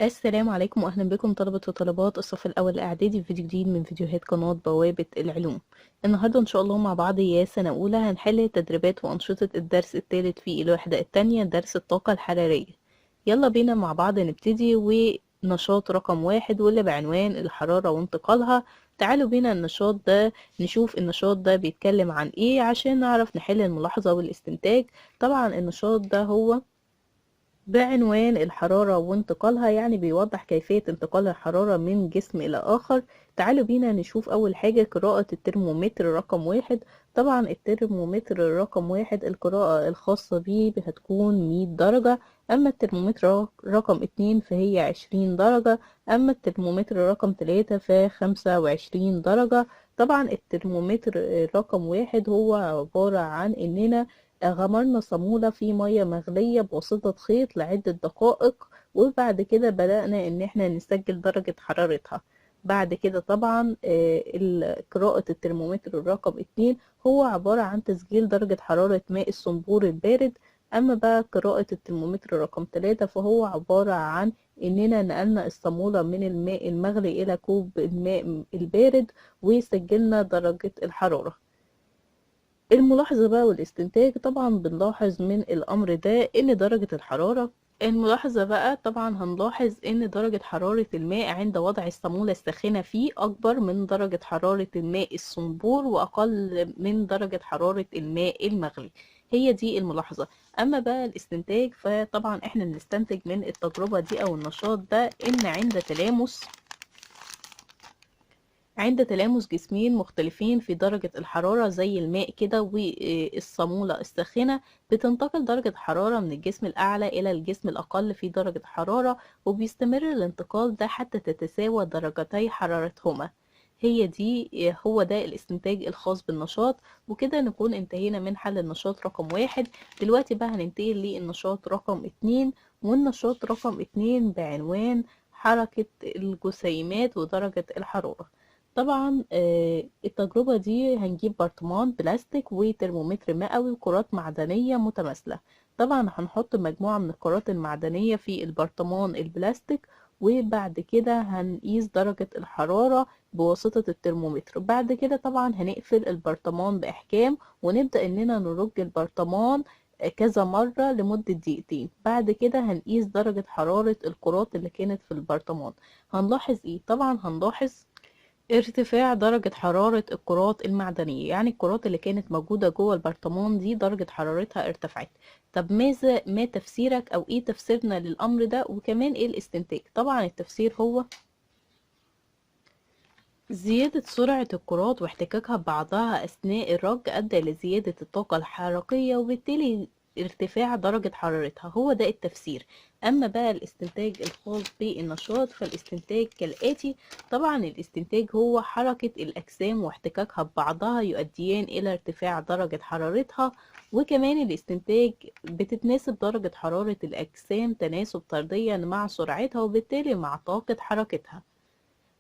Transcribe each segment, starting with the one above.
السلام عليكم واهلا بكم طلبة وطالبات الصف الاول الاعدادي في فيديو جديد من فيديوهات قناة بوابة العلوم. النهاردة ان شاء الله مع بعض يا سنة اولى هنحل تدريبات وانشطة الدرس الثالث في الوحدة الثانية درس الطاقة الحرارية. يلا بينا مع بعض نبتدي ونشاط رقم 1 واللي بعنوان الحرارة وانتقالها. تعالوا بينا النشاط ده نشوف النشاط ده بيتكلم عن ايه عشان نعرف نحل الملاحظة والاستنتاج. طبعا النشاط ده هو بعنوان الحرارة وانتقالها، يعني بيوضح كيفية انتقال الحرارة من جسم إلى آخر. تعالوا بينا نشوف أول حاجة قراءة الترمومتر رقم 1. طبعا الترمومتر رقم 1 القراءة الخاصة بيه هتكون 100 درجة، أما الترمومتر رقم 2 فهي 20 درجة، أما الترمومتر رقم 3 ف25 درجة. طبعا الترمومتر رقم 1 هو عبارة عن إننا غمرنا صامولة في مية مغلية بواسطة خيط لعدة دقائق، وبعد كده بدأنا ان احنا نسجل درجة حرارتها. بعد كده طبعا قراءة الترمومتر الرقم 2 هو عبارة عن تسجيل درجة حرارة ماء الصنبور البارد. اما بقى قراءة الترمومتر رقم 3 فهو عبارة عن اننا نقلنا الصامولة من الماء المغلي الى كوب الماء البارد وسجلنا درجة الحرارة. الملاحظة بقى والاستنتاج، طبعا بنلاحظ من الأمر ده إن درجة الحرارة، الملاحظة بقى طبعا هنلاحظ إن درجة حرارة الماء عند وضع الصامولة الساخنة فيه أكبر من درجة حرارة الماء الصنبور وأقل من درجة حرارة الماء المغلي. هي دي الملاحظة. أما بقى الاستنتاج فطبعا إحنا بنستنتج من التجربة دي أو النشاط ده إن عند تلامس جسمين مختلفين في درجة الحرارة زي الماء كده والصامولة الساخنة، بتنتقل درجة حرارة من الجسم الأعلى إلى الجسم الأقل في درجة حرارة، وبيستمر الانتقال ده حتى تتساوى درجتي حرارتهما. هو ده الاستنتاج الخاص بالنشاط. وكده نكون انتهينا من حل النشاط رقم 1. دلوقتي بقى هننتقل للنشاط رقم 2، والنشاط رقم 2 بعنوان حركة الجسيمات ودرجة الحرارة. طبعا التجربة دي هنجيب برطمان بلاستيك وترمومتر مئوي وكرات معدنية متماثلة. طبعا هنحط مجموعة من الكرات المعدنية في البرطمان البلاستيك، وبعد كده هنقيس درجة الحرارة بواسطة الترمومتر. بعد كده طبعا هنقفل البرطمان بإحكام ونبدأ إننا نرج البرطمان كذا مرة لمدة دقيقتين. بعد كده هنقيس درجة حرارة الكرات اللي كانت في البرطمان. هنلاحظ ايه؟ طبعا هنلاحظ ارتفاع درجة حرارة الكرات المعدنية، يعني الكرات اللي كانت موجودة جوه البرطمان دي درجة حرارتها ارتفعت. طب ما تفسيرك او ايه تفسيرنا للامر ده، وكمان ايه الاستنتاج؟ طبعا التفسير هو زيادة سرعة الكرات واحتكاكها ببعضها أثناء الرج أدى لزيادة الطاقة الحركية وبالتالي ارتفاع درجة حرارتها. هو ده التفسير. أما بقى الاستنتاج الخاص بالنشاط فالاستنتاج كالآتي. طبعا الاستنتاج هو حركة الأجسام واحتكاكها ببعضها يؤديان إلى ارتفاع درجة حرارتها، وكمان الاستنتاج بتتناسب درجة حرارة الأجسام تناسب طرديا مع سرعتها وبالتالي مع طاقة حركتها.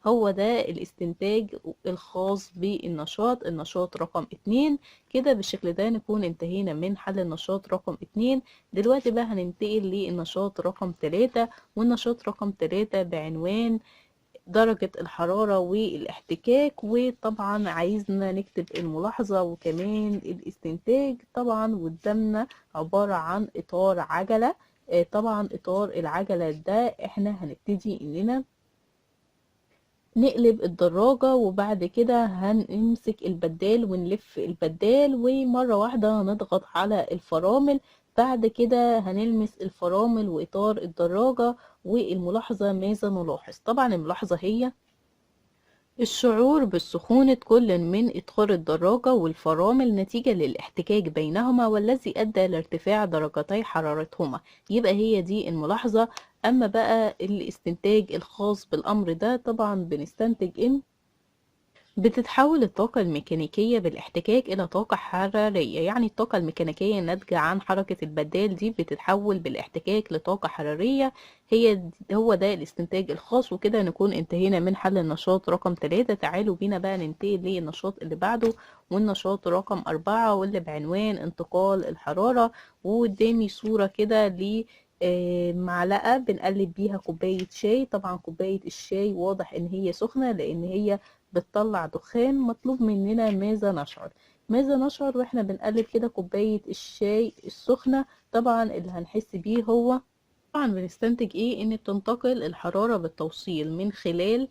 هو ده الاستنتاج الخاص بالنشاط، النشاط رقم 2. كده بالشكل ده نكون انتهينا من حل النشاط رقم 2. دلوقتي بقى هننتقل للنشاط رقم 3، والنشاط رقم 3 بعنوان درجة الحرارة والاحتكاك. وطبعا عايزنا نكتب الملاحظة وكمان الاستنتاج. طبعا قدامنا عبارة عن إطار عجلة. طبعا إطار العجلة ده احنا هنبتدي إننا نقلب الدراجة، وبعد كده هنمسك البدال ونلف البدال ومرة واحدة هنضغط على الفرامل. بعد كده هنلمس الفرامل وإطار الدراجة. والملاحظة ماذا نلاحظ؟ طبعا الملاحظة هي الشعور بالسخونة كل من إدخال الدراجة والفرامل نتيجة للاحتكاك بينهما والذي أدى لارتفاع درجتي حرارتهما. يبقى هي دي الملاحظة. أما بقى الاستنتاج الخاص بالأمر ده، طبعا بنستنتج إن بتتحول الطاقة الميكانيكية بالاحتكاك إلى طاقة حرارية، يعني الطاقة الميكانيكية الناتجة عن حركة البدال دي بتتحول بالاحتكاك لطاقة حرارية. هو ده الاستنتاج الخاص. وكده نكون انتهينا من حل النشاط رقم 3. تعالوا بينا بقى ننتقل للنشاط اللي بعده، والنشاط رقم 4 واللي بعنوان انتقال الحرارة. وقدامي صورة كده معلقة بنقلب بيها كوباية شاي. طبعا كوباية الشاي واضح ان هي سخنة لان هي بتطلع دخان، مطلوب مننا ماذا نشعر. ماذا نشعر واحنا بنقلب كده كوباية الشاي السخنة؟ طبعا اللي هنحس بيه هو طبعا بنستنتج ايه؟ ان بتنتقل الحرارة بالتوصيل من خلال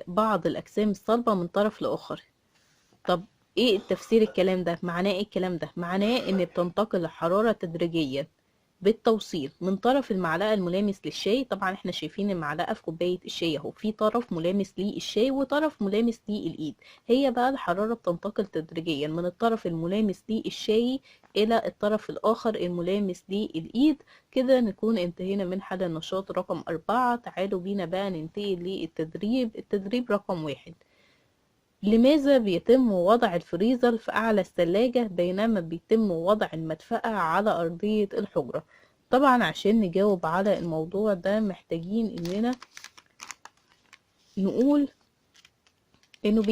بعض الأجسام الصلبة من طرف لآخر. طب ايه التفسير الكلام ده؟ معناه ايه الكلام ده؟ معناه ان بتنتقل الحرارة تدريجيا بالتوصيل من طرف المعلقة الملامس للشاي. طبعا احنا شايفين المعلقة في كوباية الشاي اهو، في طرف ملامس للشاي وطرف ملامس للإيد. هي بقى الحرارة بتنتقل تدريجيا من الطرف الملامس للشاي إلى الطرف الآخر الملامس للإيد. كده نكون انتهينا من حل النشاط رقم 4. تعالوا بينا بقى ننتقل للتدريب. التدريب رقم 1: لماذا بيتم وضع الفريزر في أعلى الثلاجة بينما بيتم وضع المدفأة على أرضية الحجرة؟ طبعا عشان نجاوب على الموضوع ده محتاجين إننا نقول إنه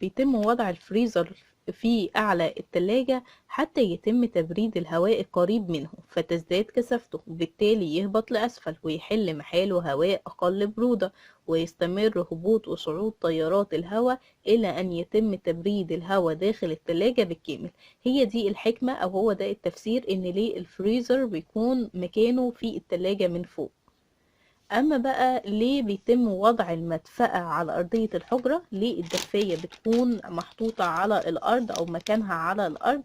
بيتم وضع الفريزر في أعلى التلاجة حتى يتم تبريد الهواء القريب منه فتزداد كثافته، وبالتالي يهبط لأسفل ويحل محاله هواء أقل برودة، ويستمر هبوط وصعود تيارات الهواء إلى أن يتم تبريد الهواء داخل التلاجة بالكامل. هي دي الحكمة أو هو ده التفسير إن ليه الفريزر بيكون مكانه في التلاجة من فوق. اما بقى ليه بيتم وضع المدفأة على ارضية الحجرة؟ ليه الدفاية بتكون محطوطة على الارض او مكانها على الارض؟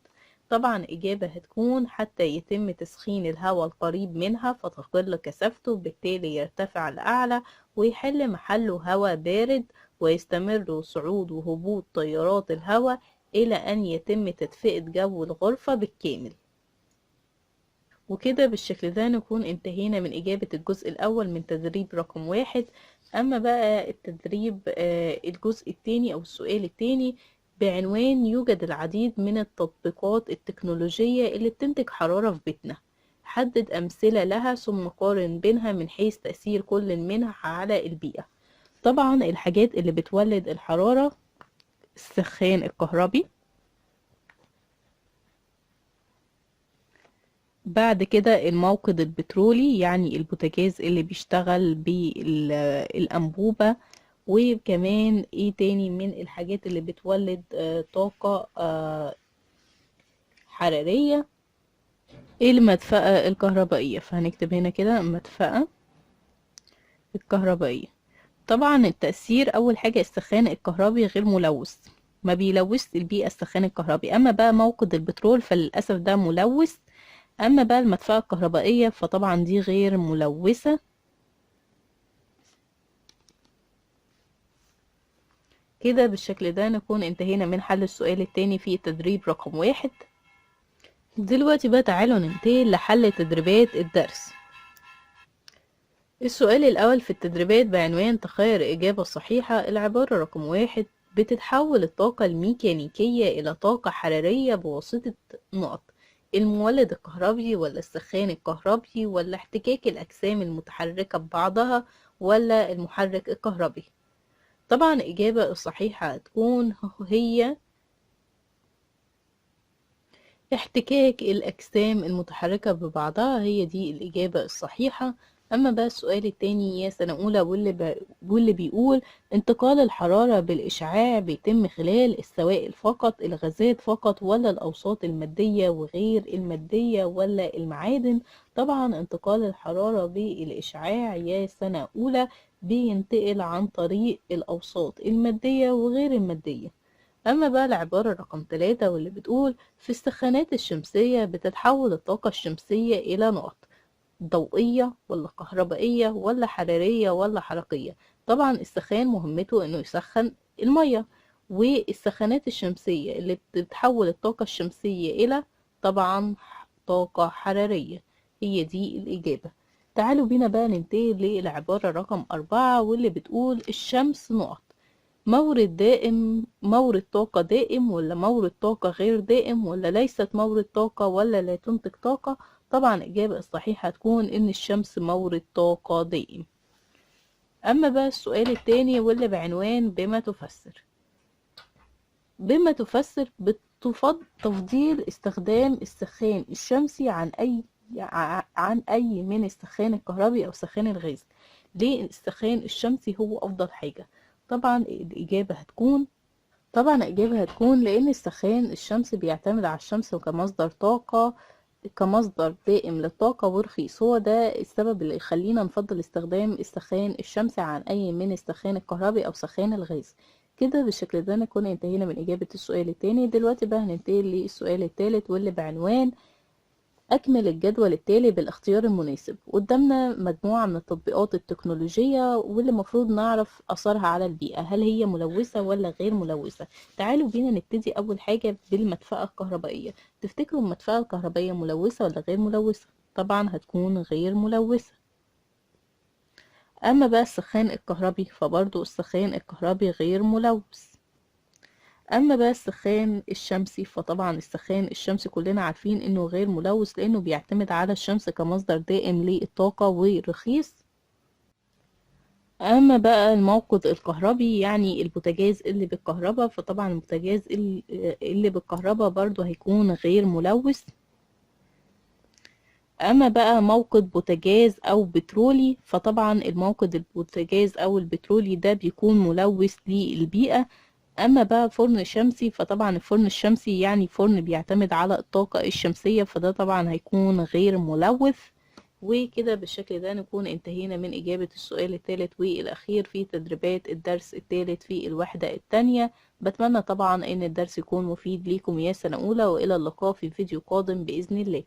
طبعا اجابة هتكون حتى يتم تسخين الهواء القريب منها فتقل كثافته، بالتالي يرتفع لأعلى ويحل محله هواء بارد، ويستمر صعود وهبوط تيارات الهواء الى ان يتم تدفئة جو الغرفة بالكامل. وكده بالشكل ده نكون انتهينا من إجابة الجزء الأول من تدريب رقم 1. أما بقى التدريب الجزء التاني أو السؤال التاني بعنوان: يوجد العديد من التطبيقات التكنولوجية اللي بتنتج حرارة في بيتنا، حدد أمثلة لها ثم قارن بينها من حيث تأثير كل منها على البيئة. طبعا الحاجات اللي بتولد الحرارة: السخان الكهربي، بعد كده الموقد البترولي يعني البوتاجاز اللي بيشتغل بالأنبوبة، وكمان ايه تاني من الحاجات اللي بتولد طاقة حرارية؟ المدفأة الكهربائية. فهنكتب هنا كده المدفأة الكهربائية. طبعا التأثير أول حاجة السخان الكهربي غير ملوث، ما بيلوث البيئة السخان الكهربي. أما بقى موقد البترول فللأسف ده ملوث. أما بقى المدفأة الكهربائية فطبعا دي غير ملوثة. كده بالشكل ده نكون انتهينا من حل السؤال التاني في التدريب رقم 1. دلوقتي بقى تعالوا ننتقل لحل تدريبات الدرس. السؤال الأول في التدريبات بعنوان: تخير إجابة صحيحة. العبارة رقم 1: بتتحول الطاقة الميكانيكية إلى طاقة حرارية بواسطة نقط: المولد الكهربي ولا السخان الكهربي ولا احتكاك الأجسام المتحركة ببعضها ولا المحرك الكهربي؟ طبعا الإجابة الصحيحة هتكون هي احتكاك الأجسام المتحركة ببعضها، هي دي الإجابة الصحيحة. أما بقى السؤال التاني يا سنة أولى واللي بيقول: انتقال الحرارة بالإشعاع بيتم خلال السوائل فقط، الغازات فقط، ولا الأوساط المادية وغير المادية، ولا المعادن؟ طبعا انتقال الحرارة بالإشعاع يا سنة أولى بينتقل عن طريق الأوساط المادية وغير المادية. أما بقى العبارة رقم 3 واللي بتقول: في السخانات الشمسية بتتحول الطاقة الشمسية إلى نقط: ضوئية ولا كهربائية ولا حرارية ولا حركية؟ طبعا السخان مهمته إنه يسخن المية، والسخانات الشمسية اللي بتتحول الطاقة الشمسية إلى طبعا طاقة حرارية. هي دي الإجابة. تعالوا بينا بقى ننتقل للعبارة رقم 4 واللي بتقول: الشمس نقط مورد دائم، مورد طاقة دائم ولا مورد طاقة غير دائم، ولا ليست مورد طاقة ولا لا تنتج طاقة؟ طبعا الإجابة الصحيحة هتكون إن الشمس مورد طاقة دائم. أما بقى السؤال التاني واللي بعنوان: بما تفسر. بما تفسر تفضيل استخدام السخان الشمسي عن أي عن أي من السخان الكهربي أو السخان الغاز. ليه السخان الشمسي هو أفضل حاجة؟ طبعا الإجابة هتكون لأن السخان الشمسي بيعتمد على الشمس كمصدر طاقة، كمصدر دائم للطاقة ورخيص. هو ده السبب اللي يخلينا نفضل استخدام السخان الشمسي عن أي من السخان الكهربي أو سخان الغاز. كده بالشكل ده نكون انتهينا من إجابة السؤال التاني. دلوقتي بقى هننتقل للسؤال التالت واللي بعنوان أكمل الجدول التالي بالاختيار المناسب. قدامنا مجموعة من التطبيقات التكنولوجية واللي المفروض نعرف أثرها على البيئة، هل هي ملوثة ولا غير ملوثة. تعالوا بينا نبتدي أول حاجة بالمدفأة الكهربائية. تفتكروا المدفأة الكهربائية ملوثة ولا غير ملوثة؟ طبعا هتكون غير ملوثة. أما بقى السخان الكهربي فبرضو السخان الكهربي غير ملوث. اما بقى السخان الشمسي فطبعا السخان الشمسي كلنا عارفين انه غير ملوث لانه بيعتمد على الشمس كمصدر دائم للطاقة ورخيص. اما بقى الموقد الكهربي يعني البوتاجاز اللي بالكهرباء فطبعا البوتاجاز اللي بالكهرباء برضو هيكون غير ملوث. اما بقى موقد بوتاجاز او بترولي فطبعا الموقد البوتاجاز او البترولي ده بيكون ملوث للبيئة. اما بقى فرن شمسي فطبعا الفرن الشمسي يعني فرن بيعتمد على الطاقة الشمسية فده طبعا هيكون غير ملوث. وكده بالشكل ده نكون انتهينا من إجابة السؤال الثالث والأخير في تدريبات الدرس الثالث في الوحدة الثانية. بتمنى طبعا ان الدرس يكون مفيد ليكم يا سنة أولى، وإلى اللقاء في فيديو قادم بإذن الله.